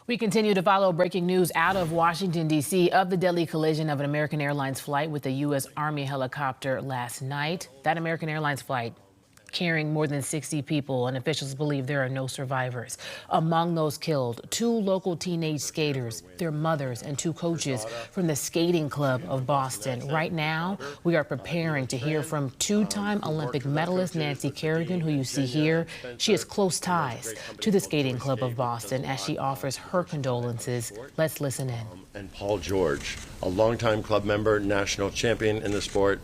We continue to follow breaking news out of Washington, D.C. of the deadly collision of an American Airlines flight with a U.S. Army helicopter last night. That American Airlines flight carrying more than 60 people, and officials believe there are no survivors. Among those killed, 2 local teenage skaters, their mothers, and 2 coaches from the skating club of Boston. Right now, we are preparing to hear from 2-time Olympic medalist Nancy Kerrigan, who you see here. She has close ties to the skating club of Boston as she offers her condolences. Let's listen in. And Paul George, a longtime club member, national champion in the sport,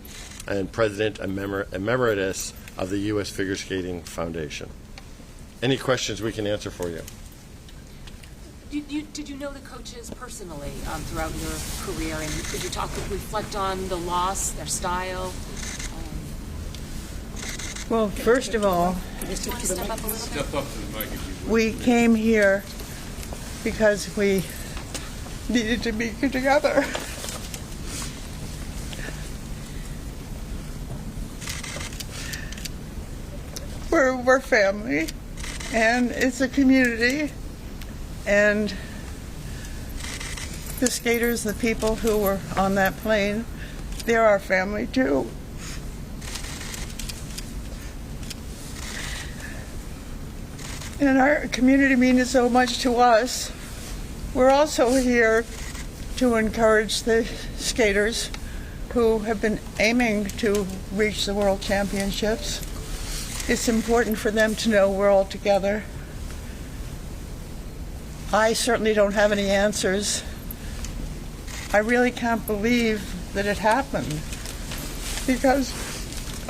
and president emeritus of the U.S. Figure Skating Foundation. Any questions we can answer for you? Did you know the coaches personally throughout your career, and could you reflect on the loss, their style? Well, first of all, Step up to the mic. we came here because we needed to be together. We're family, and it's a community, and the skaters, the people who were on that plane, they're our family too. And our community means so much to us. We're also here to encourage the skaters who have been aiming to reach the World Championships. It's important for them to know we're all together. I certainly don't have any answers. I really can't believe that it happened, because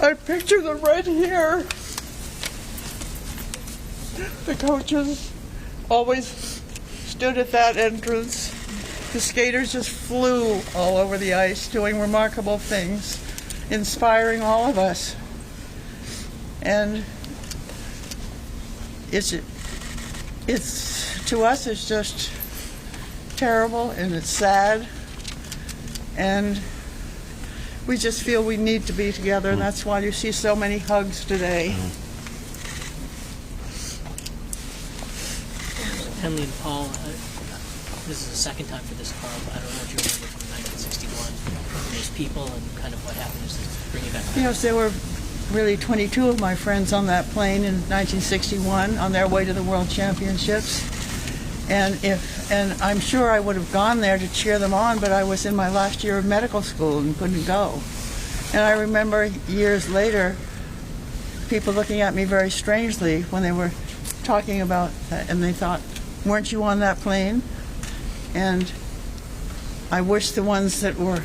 I picture them right here. The coaches always stood at that entrance. The skaters just flew all over the ice, doing remarkable things, inspiring all of us. And it's to us, it's just terrible, and it's sad, and we just feel we need to be together, and that's why you see so many hugs today. Tenley and Paul, this is the second time for this club. I don't know if you remember from 1961. There's people and kind of what happened. Just bring you back. Yes, there were really 22 of my friends on that plane in 1961 on their way to the World Championships. And I'm sure I would have gone there to cheer them on, but I was in my last year of medical school and couldn't go. And I remember years later people looking at me very strangely when they were talking about that, and they thought, weren't you on that plane? And I wish the ones that were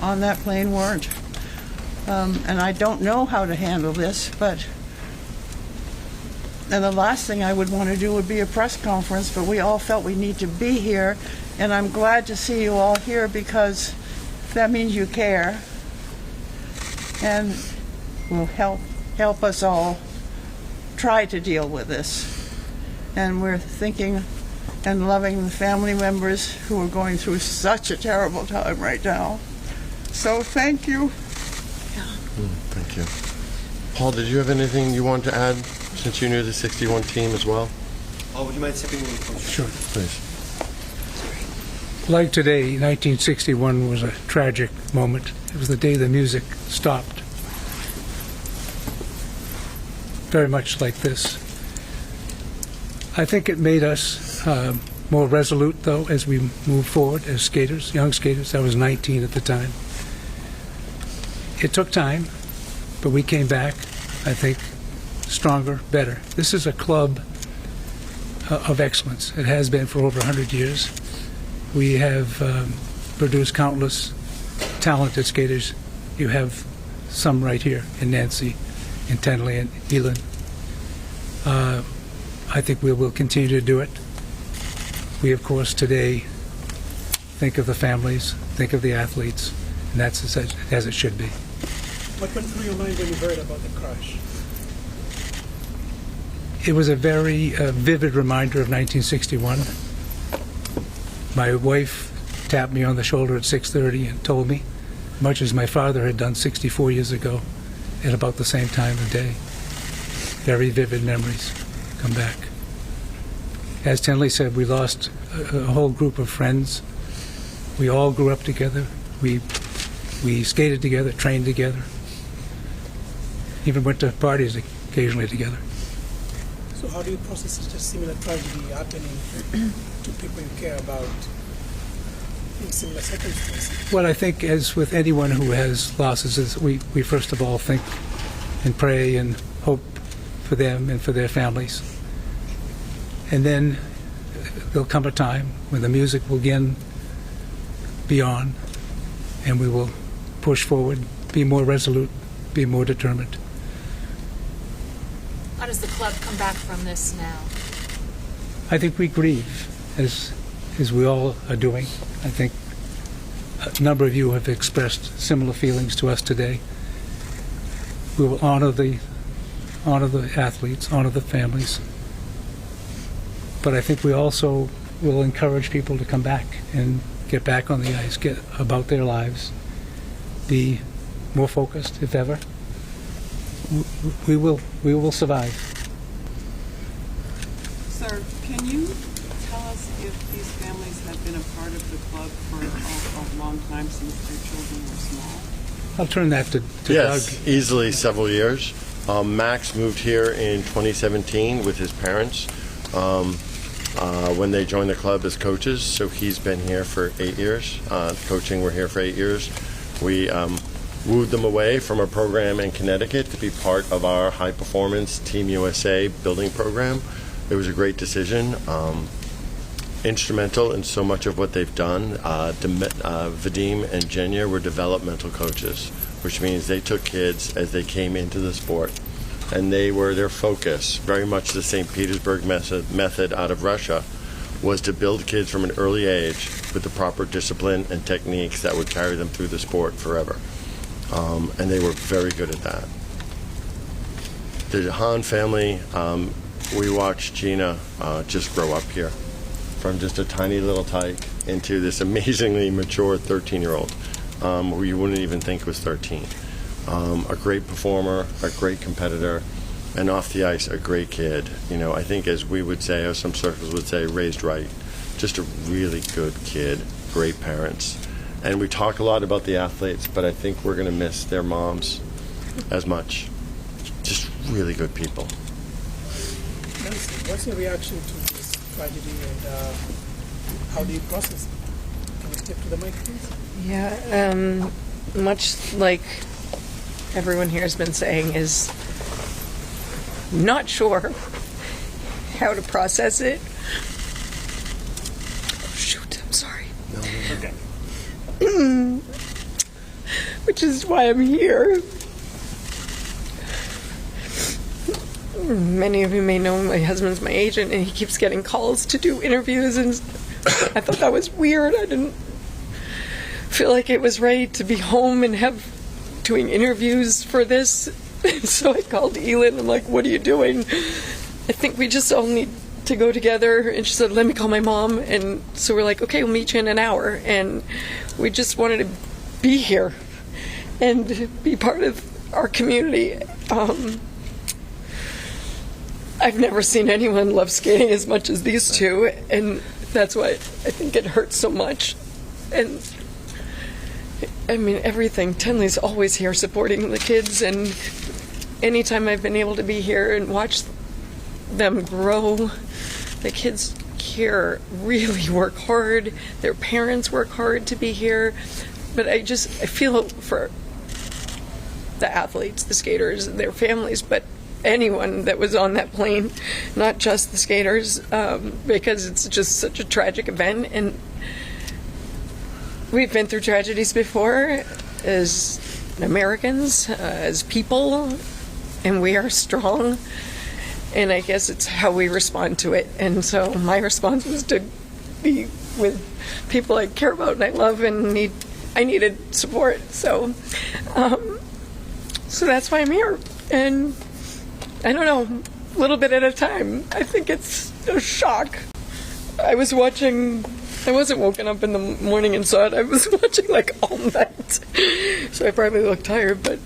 on that plane weren't. And I don't know how to handle this, and the last thing I would want to do would be a press conference, but we all felt we need to be here, and I'm glad to see you all here because that means you care and will help us all try to deal with this. And we're thinking and loving the family members who are going through such a terrible time right now. So thank you. Thank you. Paul, did you have anything you want to add since you knew the 61 team as well? Oh, would you mind stepping in closer? Sure, please. Like today, 1961 was a tragic moment. It was the day the music stopped. Very much like this. I think it made us more resolute, though, as we moved forward as skaters, young skaters. I was 19 at the time. It took time, but we came back, I think, stronger, better. This is a club of excellence. It has been for over 100 years. We have produced countless talented skaters. You have some right here in Nancy, in Tenley, and Elin. I think we will continue to do it. We, of course, today think of the families, think of the athletes, and that's as it should be. What went through your mind when you heard about the crash? It was a very vivid reminder of 1961. My wife tapped me on the shoulder at 6:30 and told me, much as my father had done 64 years ago, at about the same time of day. Very vivid memories come back. as Tenley said, we lost a whole group of friends. We all grew up together. We skated together, trained together, even went to parties occasionally together. So how do you process such a similar tragedy happening to people you care about in similar circumstances? Well, I think as with anyone who has losses, is we first of all think and pray and hope for them and for their families. And then there'll come a time when the music will again be on, and we will push forward, be more resolute, be more determined. How does the club come back from this now? I think we grieve, as we all are doing. I think a number of you have expressed similar feelings to us today. We will honor the athletes, honor the families, but I think we also will encourage people to come back and get back on the ice, get about their lives, be more focused if ever. We will survive. Sir, can you tell us if these families have been a part of the club for a long time since their children were small? I'll turn that to Yes, Doug. easily several years. Max moved here in 2017 with his parents when they joined the club as coaches, so he's been here for 8 years. Coaching, we're here for 8 years. We wooed them away from a program in Connecticut to be part of our high-performance Team USA building program. It was a great decision, instrumental in so much of what they've done. Vadim and Jenya were developmental coaches, which means they took kids as they came into the sport, and their focus, very much the St. Petersburg method out of Russia, was to build kids from an early age with the proper discipline and techniques that would carry them through the sport forever. And they were very good at that. The Hahn family, we watched Gina just grow up here from just a tiny little tyke into this amazingly mature 13-year-old who you wouldn't even think was 13. A great performer, a great competitor, and off the ice, a great kid. You know, I think as we would say, or some circles would say, raised right. Just a really good kid, great parents. And we talk a lot about the athletes, but I think we're going to miss their moms as much. Just really good people. Nancy, what's your reaction to this tragedy, and how do you process it? Can you step to the mic, please? Yeah, much like everyone here has been saying, is not sure how to process it. Oh, shoot, I'm sorry. No, okay. Which is why I'm here. Many of you may know my husband's my agent, and he keeps getting calls to do interviews, and I thought that was weird. I didn't feel like it was right to be home and doing interviews for this. So I called Elin. I'm like, what are you doing? I think we just all need to go together. And she said, let me call my mom. And so we're like, okay, we'll meet you in an hour. And we just wanted to be here and be part of our community. I've never seen anyone love skating as much as these two, and that's why I think it hurts so much. And I mean, everything. Tenley's always here supporting the kids, and anytime I've been able to be here and watch them grow, the kids here really work hard. Their parents work hard to be here. But I feel for the athletes, the skaters, and their families, but anyone that was on that plane, not just the skaters, because it's just such a tragic event. And we've been through tragedies before as Americans, as people, and we are strong. And I guess it's how we respond to it. And so my response was to be with people I care about and I love, and I needed support. So that's why I'm here. And I don't know, a little bit at a time. I think it's a shock. I wasn't woken up in the morning and saw it. I was watching like all night. So I probably look tired, but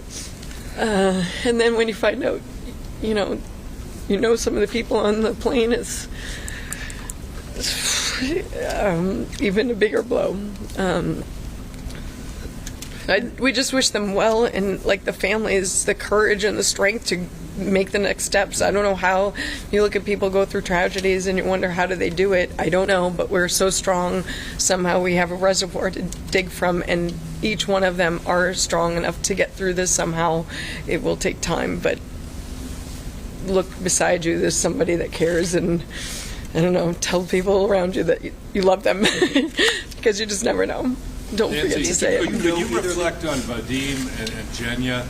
and then when you find out, you know some of the people on the plane, it's even a bigger blow. We just wish them well, and like the families, the courage and the strength to make the next steps. I don't know how. You look at people go through tragedies and you wonder, how do they do it? I don't know, but we're so strong. Somehow we have a reservoir to dig from, and each one of them are strong enough to get through this somehow. It will take time, but look beside you, there's somebody that cares, and I don't know, tell people around you that you love them because you just never know. Don't forget to say it. Could you reflect on Vadim and Jenya,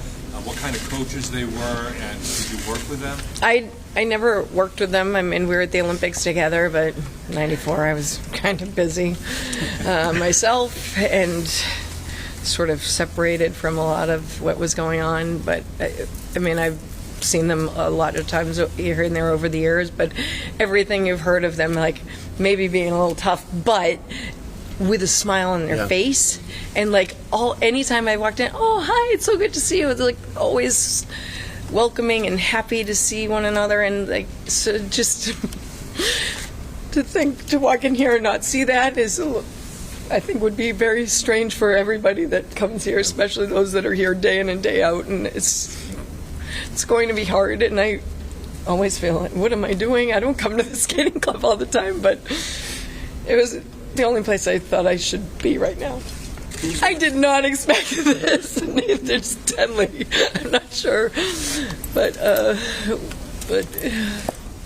what kind of coaches they were, and did you work with them? I never worked with them. I mean, we were at the Olympics together, but in '94 I was kind of busy myself and sort of separated from a lot of what was going on. But I mean, I've seen them a lot of times here and there over the years, but everything you've heard of them, like maybe being a little tough, but with a smile on their face, and like anytime I walked in, oh hi, it's so good to see you. It's like always welcoming and happy to see one another, and like so just to walk in here and not see that is, I think, would be very strange for everybody that comes here, especially those that are here day in and day out, and it's going to be hard. And I always feel like, what am I doing? I don't come to the skating club all the time, but it was the only place I thought I should be right now. I did not expect this. Neither did Tenley. I'm not sure, but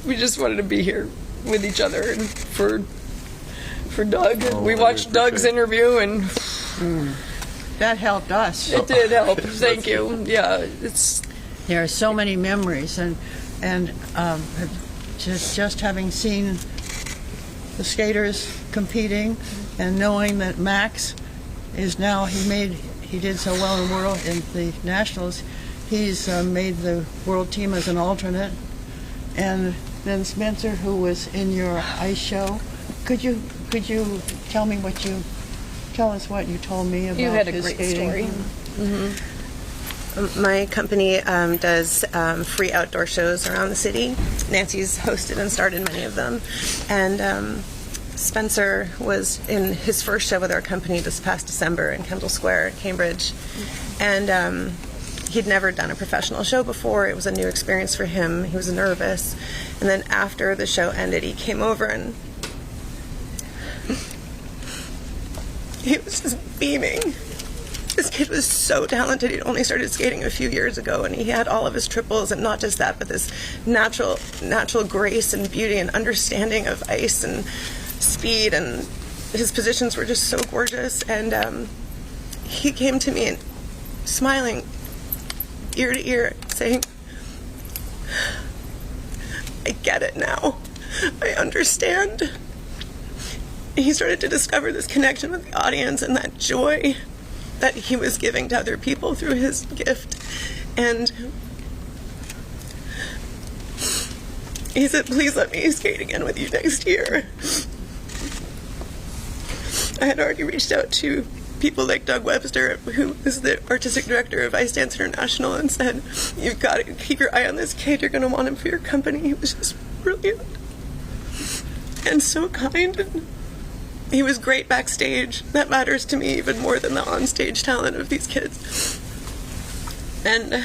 we just wanted to be here with each other, and for Doug. We watched Doug's interview, and that helped us. It did help. Thank you. Yeah, there are so many memories, and just having seen the skaters competing and knowing that Max is now, he did so well in the nationals. He's made the world team as an alternate. And then Spencer, who was in your ice show, could you tell us what you told me about? You had a his great skating? story. Mm-hmm. My company does free outdoor shows around the city. Nancy's hosted and started many of them, and Spencer was in his first show with our company this past December in Kendall Square, Cambridge, and he'd never done a professional show before. It was a new experience for him. He was nervous, and then after the show ended, he came over and he was just beaming. This kid was so talented. He'd only started skating a few years ago, and he had all of his triples, and not just that, but this natural grace and beauty and understanding of ice and speed, and his positions were just so gorgeous. And he came to me and smiling ear to ear, saying, I get it now. I understand. He started to discover this connection with the audience and that joy that he was giving to other people through his gift. And he said, please let me skate again with you next year. I had already reached out to people like Doug Webster, who is the artistic director of Ice Dance International, and said, you've got to keep your eye on this kid. You're going to want him for your company. He was just brilliant and so kind. And he was great backstage. That matters to me even more than the onstage talent of these kids. And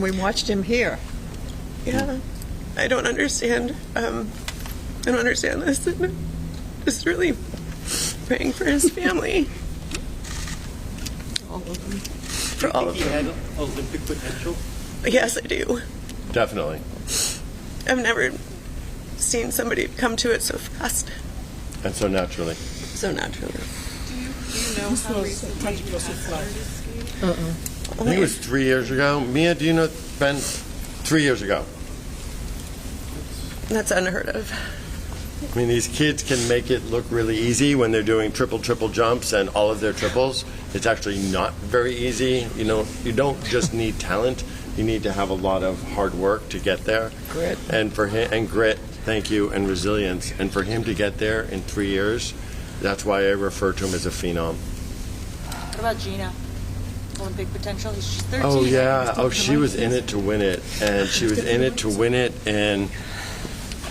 we watched him here. Yeah, I don't understand. I don't understand this. Just really praying for his family. All of them. For all of them. He had Olympic potential? Yes, I do. Definitely. I've never seen somebody come to it so fast. And so naturally. So naturally. Do you know how recently you had started skating? I think it was 3 years ago. Mia, do you know Ben? 3 years ago. That's unheard of. I mean, these kids can make it look really easy when they're doing triple jumps and all of their triples. It's actually not very easy. You know, you don't just need talent. You need to have a lot of hard work to get there. Grit. And for him, and grit, thank you, and resilience. And for him to get there in 3 years, that's why I refer to him as a phenom. What about Gina? Olympic potential? She's 13. Oh, yeah. Oh, she was in it to win it. And she was in it to win it in,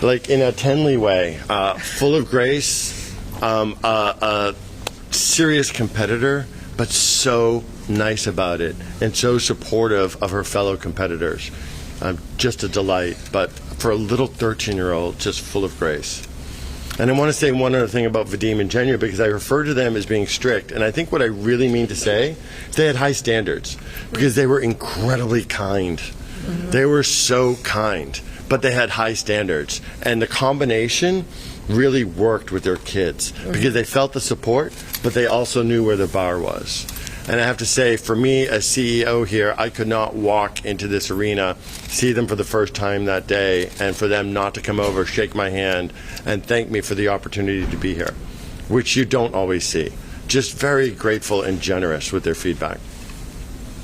like, in a Tenley way. Full of grace, a serious competitor, but so nice about it and so supportive of her fellow competitors. Just a delight. But for a little 13-year-old, just full of grace. And I want to say one other thing about Vadim and Genya, because I refer to them as being strict, and I think what I really mean to say is they had high standards, because they were incredibly kind. Mm-hmm. They were so kind, but they had high standards. And the combination really worked with their kids, because they felt the support, but they also knew where the bar was. And I have to say, for me as CEO here, I could not walk into this arena, see them for the first time that day, and for them not to come over, shake my hand, and thank me for the opportunity to be here, which you don't always see. Just very grateful and generous with their feedback.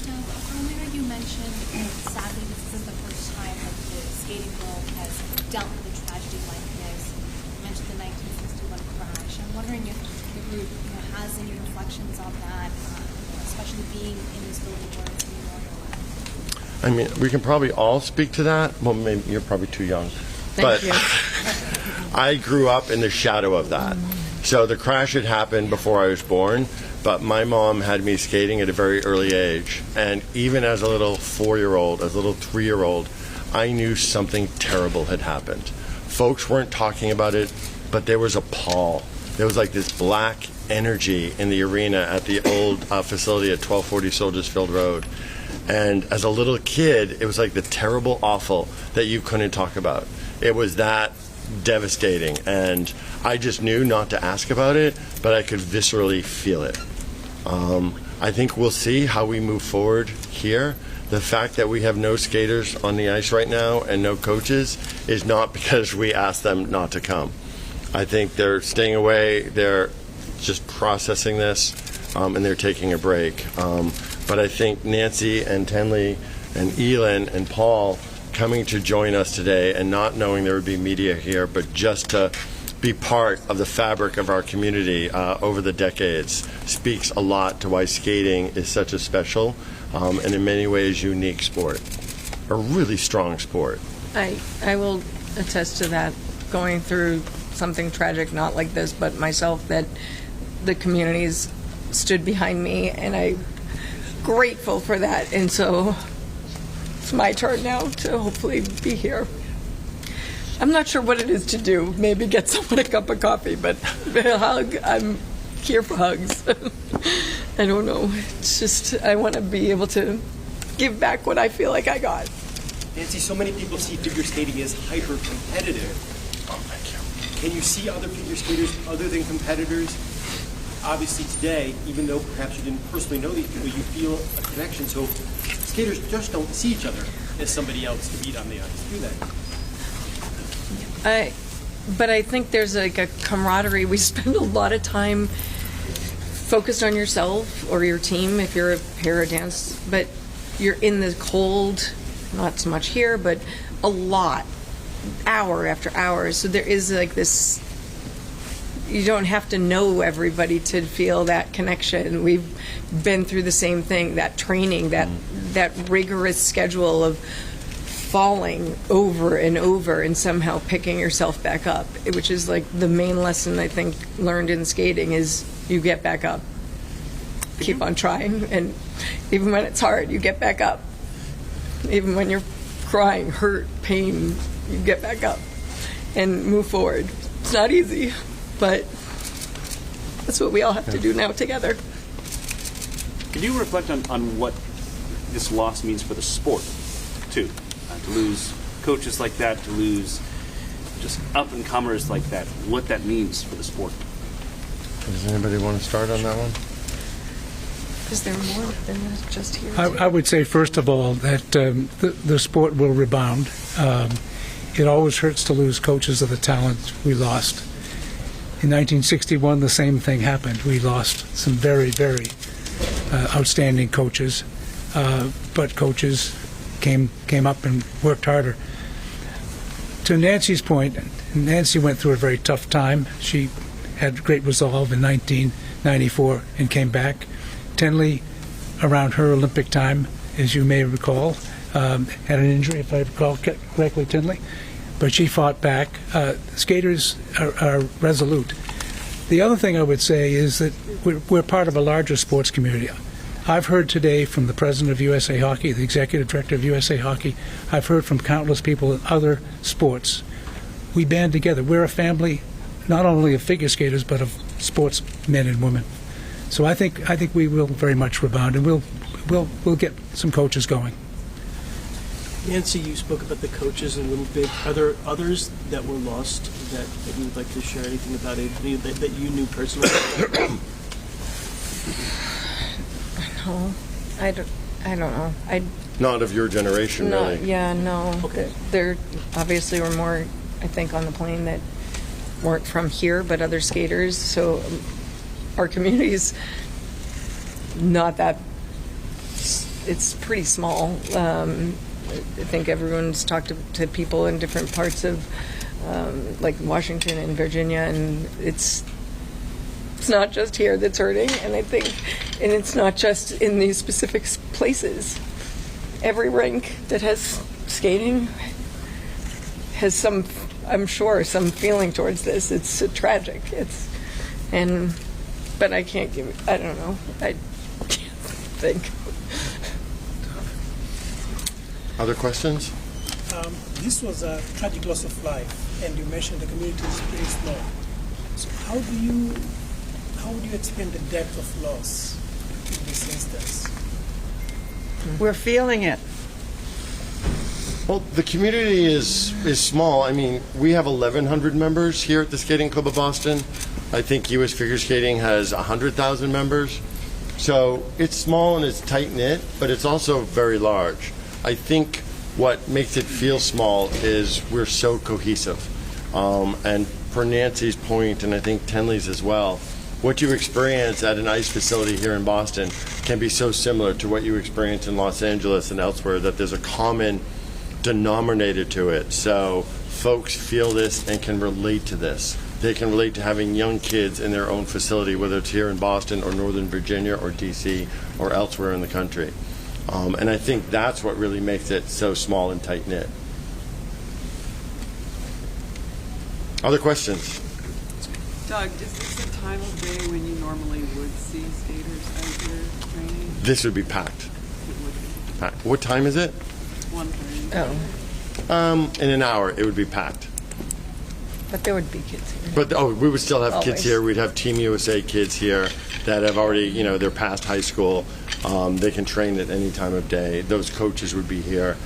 Now, earlier you mentioned, sadly, this isn't the first time that the skating world has dealt with a tragedy like this. You mentioned the 1961 crash. I'm wondering if the group has any reflections on that, especially being in this building where it's memorialized. I mean, we can probably all speak to that. Well, maybe you're probably too young. Thank you. I grew up in the shadow of that. So the crash had happened before I was born, but my mom had me skating at a very early age. And even as a little 4-year-old, as a little 3-year-old, I knew something terrible had happened. Folks weren't talking about it, but there was a pall. There was like this black energy in the arena at the old facility at 1240 Soldiers Field Road. And as a little kid, it was like the terrible awful that you couldn't talk about. It was that devastating, and I just knew not to ask about it, but I could viscerally feel it. I think we'll see how we move forward here. The fact that we have no skaters on the ice right now and no coaches is not because we asked them not to come. I think they're staying away, they're just processing this, and they're taking a break. But I think Nancy and Tenley and Elin and Paul coming to join us today and not knowing there would be media here, but just to be part of the fabric of our community over the decades speaks a lot to why skating is such a special and in many ways unique sport, a really strong sport. I will attest to that, going through something tragic, not like this, but myself, that the communities stood behind me, and I'm grateful for that. And so it's my turn now to hopefully be here. I'm not sure what it is to do. Maybe get someone a cup of coffee, but a hug, I'm here for hugs. I don't know. It's just, I want to be able to give back what I feel like I got. Nancy, so many people see figure skating as hyper-competitive. Oh, thank you. Can you see other figure skaters other than competitors? Obviously today, even though perhaps you didn't personally know these people, you feel a connection. So skaters just don't see each other as somebody else to beat on the ice, do they? But I think there's like a camaraderie. We spend a lot of time focused on yourself or your team if you're a para dance, but you're in the cold, not so much here, but a lot, hour after hour. So there is like this, you don't have to know everybody to feel that connection. We've been through the same thing, that training, that rigorous schedule of falling over and over and somehow picking yourself back up, which is like the main lesson I think learned in skating is you get back up. Keep on trying, and even when it's hard, you get back up. Even when you're crying, hurt, pain, you get back up and move forward. It's not easy, but that's what we all have to do now together. Could you reflect on what this loss means for the sport, too? To lose coaches like that, to lose just up-and-comers like that, what that means for the sport. Does anybody want to start on that one? Is there more than just here? I would say, first of all, that the sport will rebound. It always hurts to lose coaches of the talent we lost. In 1961, the same thing happened. We lost some very, very outstanding coaches, but coaches came up and worked harder. To Nancy's point, Nancy went through a very tough time. She had great resolve in 1994 and came back. Tenley around her Olympic time, as you may recall, had an injury, if I recall correctly, Tenley, but she fought back. Skaters are resolute. The other thing I would say is that we're part of a larger sports community. I've heard today from the president of USA Hockey, the executive director of USA Hockey. I've heard from countless people in other sports. We band together. We're a family, not only of figure skaters, but of sports men and women. So I think we will very much rebound, and we'll get some coaches going. Nancy, you spoke about the coaches a little bit. Are there others that were lost that you would like to share anything about it that you knew personally? No, I don't know. Not of your generation, no, really. Yeah, no. Okay. There obviously were more, I think, on the plane that weren't from here, but other skaters. So our community's not that. It's pretty small. I think everyone's talked to people in different parts of, like Washington and Virginia, and it's not just here that's hurting. And and it's not just in these specific places. Every rink that has skating has some, I'm sure, some feeling towards this. It's tragic. But I can't I don't know. I can't think. Other questions? This was a tragic loss of life, and you mentioned the community is pretty small. So how would you explain the depth of loss in this instance? We're feeling it. Well, the community is small. I mean, we have 1,100 members here at the Skating Club of Boston. I think U.S. Figure Skating has 100,000 members. So it's small and it's tight-knit, but it's also very large. I think what makes it feel small is we're so cohesive. And for Nancy's point, and I think Tenley's as well, what you experience at an ice facility here in Boston can be so similar to what you experience in Los Angeles and elsewhere, that there's a common denominator to it. So folks feel this and can relate to this. They can relate to having young kids in their own facility, whether it's here in Boston or Northern Virginia or DC or elsewhere in the country. And I think that's what really makes it so small and tight-knit. Other questions? Doug, is this a time of day when you normally would see skaters out here training? This would be packed. Packed. What time is it? 1:30. In an hour, it would be packed. But there would be kids here. But we would still have Always. kids here. We'd have Team USA kids here that have already, they're past high school. They can train at any time of day. Those coaches would be here.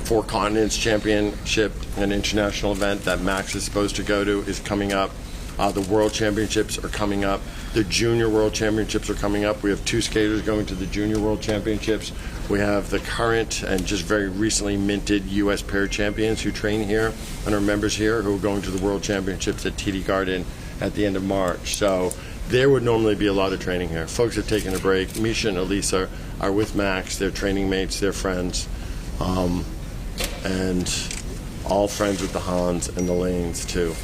Four Continents Championship, an international event that Max is supposed to go to, is coming up. The World Championships are coming up. The Junior World Championships are coming up. We have 2 skaters going to the Junior World Championships. We have the current and just very recently minted U.S. pair champions who train here and are members here, who are going to the World Championships at TD Garden at the end of March. So there would normally be a lot of training here. Folks have taken a break. Misha and Elisa are with Max. They're training mates. They're friends. And all friends with the Hans and the Lanes, too.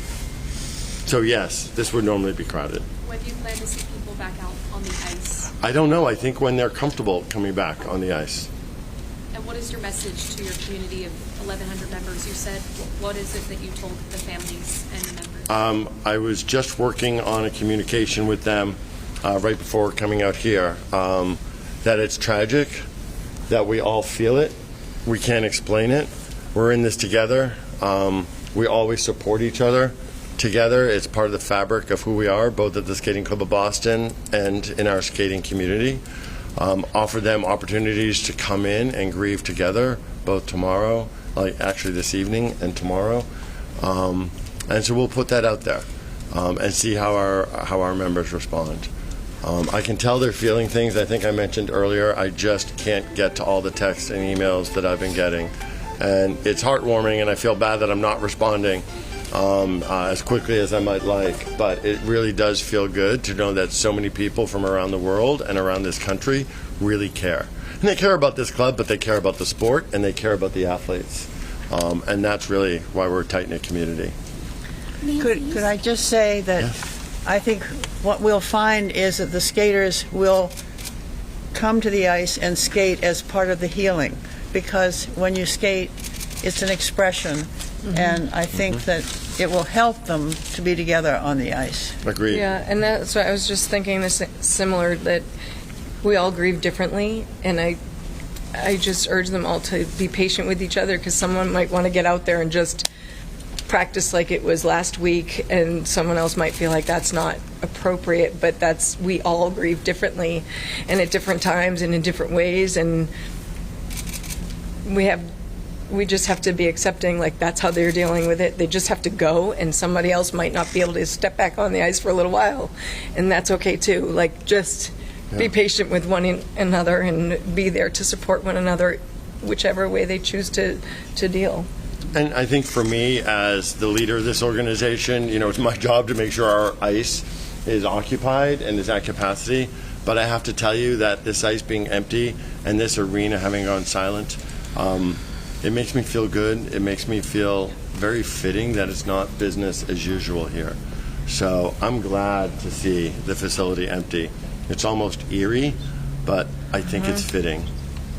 So, yes, this would normally be crowded. When do you plan to see people back out on the ice? I don't know. I think when they're comfortable coming back on the ice. And what is your message to your community of 1,100 members? You said, what is it that you told the families and members? I was just working on a communication with them right before coming out here, that it's tragic, that we all feel it. We can't explain it. We're in this together. We always support each other together. It's part of the fabric of who we are, both at the Skating Club of Boston and in our skating community. Offer them opportunities to come in and grieve together, both tomorrow, like actually this evening and tomorrow. And so we'll put that out there and see how our members respond. I can tell they're feeling things. I think I mentioned earlier, I just can't get to all the texts and emails that I've been getting. And it's heartwarming, and I feel bad that I'm not responding as quickly as I might like. But it really does feel good to know that so many people from around the world and around this country really care. And they care about this club, but they care about the sport, and they care about the athletes. And that's really why we're a tight-knit community. Could I just say that I think what we'll find is that the skaters will come to the ice and skate as part of the healing, because when you skate, it's an expression, and I think that it will help them to be together on the ice. Agreed. Yeah, and that's what I was just thinking, this similar, that we all grieve differently, and I just urge them all to be patient with each other, because someone might want to get out there and just practice like it was last week, and someone else might feel like that's not appropriate, but we all grieve differently and at different times and in different ways, and we just have to be accepting, like, that's how they're dealing with it. They just have to go, and somebody else might not be able to step back on the ice for a little while, and that's okay too. Like, just be patient with one another and be there to support one another, whichever way they choose to deal. And I think for me, as the leader of this organization, it's my job to make sure our ice is occupied and is at capacity. But I have to tell you that this ice being empty and this arena having gone silent, it makes me feel good. It makes me feel very fitting that it's not business as usual here. So I'm glad to see the facility empty. It's almost eerie, but I think it's fitting,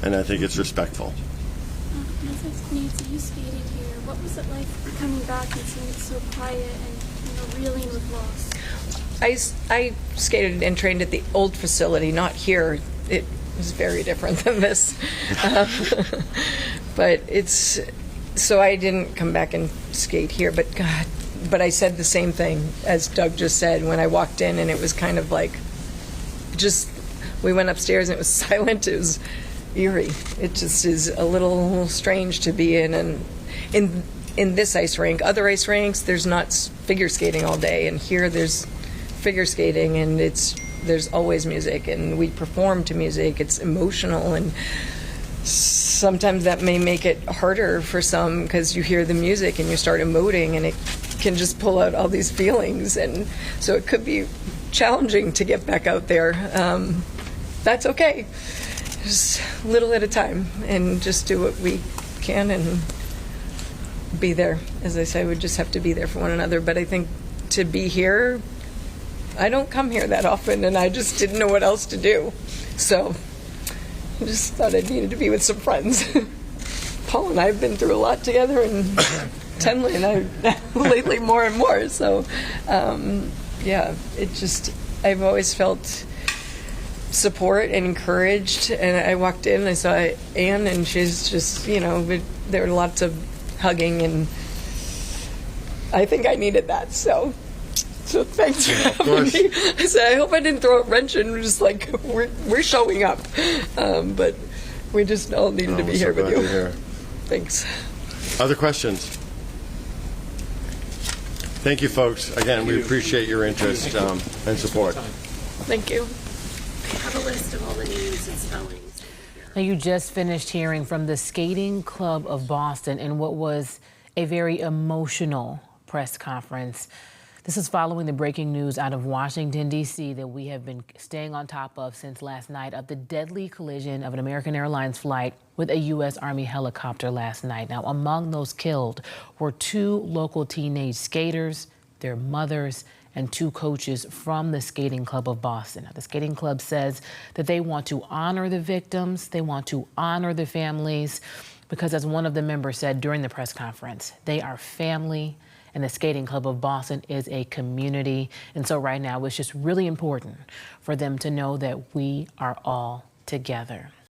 and I think it's respectful. Mrs. Nancy, you skated here. What was it like coming back and seeing it so quiet and reeling with loss? I skated and trained at the old facility, not here. It was very different than this. But so I didn't come back and skate here, but I said the same thing as Doug just said when I walked in, and it was kind of like, we went upstairs and it was silent. It was eerie. It just is a little strange to be in, and in this ice rink. Other ice rinks, there's not figure skating all day, and here there's figure skating, and there's always music, and we perform to music. It's emotional, and sometimes that may make it harder for some, because you hear the music and you start emoting, and it can just pull out all these feelings, and so it could be challenging to get back out there. That's okay. Just a little at a time, and just do what we can and be there. As I say, we just have to be there for one another. But I think to be here, I don't come here that often, and I just didn't know what else to do. So I just thought I needed to be with some friends. Paul and I have been through a lot together, and Tenley and I lately more and more. So I've always felt support and encouraged, and I walked in and I saw Anne, and she's just, there were lots of hugging, and I think I needed that. So thanks for having me. I said, I hope I didn't throw a wrench in. We're just like, we're showing up, but we just all needed to be here with you. Thanks. Other questions? Thank you, folks. Again, we appreciate your interest and support. Thank you. I have a list of all the names and spellings. Now, you just finished hearing from the Skating Club of Boston in what was a very emotional press conference. This is following the breaking news out of Washington, D.C. that we have been staying on top of since last night of the deadly collision of an American Airlines flight with a U.S. Army helicopter last night. Now, among those killed were 2 local teenage skaters, their mothers, and 2 coaches from the Skating Club of Boston. Now, the Skating Club says that they want to honor the victims, they want to honor the families, because as one of the members said during the press conference, they are family, and the Skating Club of Boston is a community. And so right now, it's just really important for them to know that we are all together.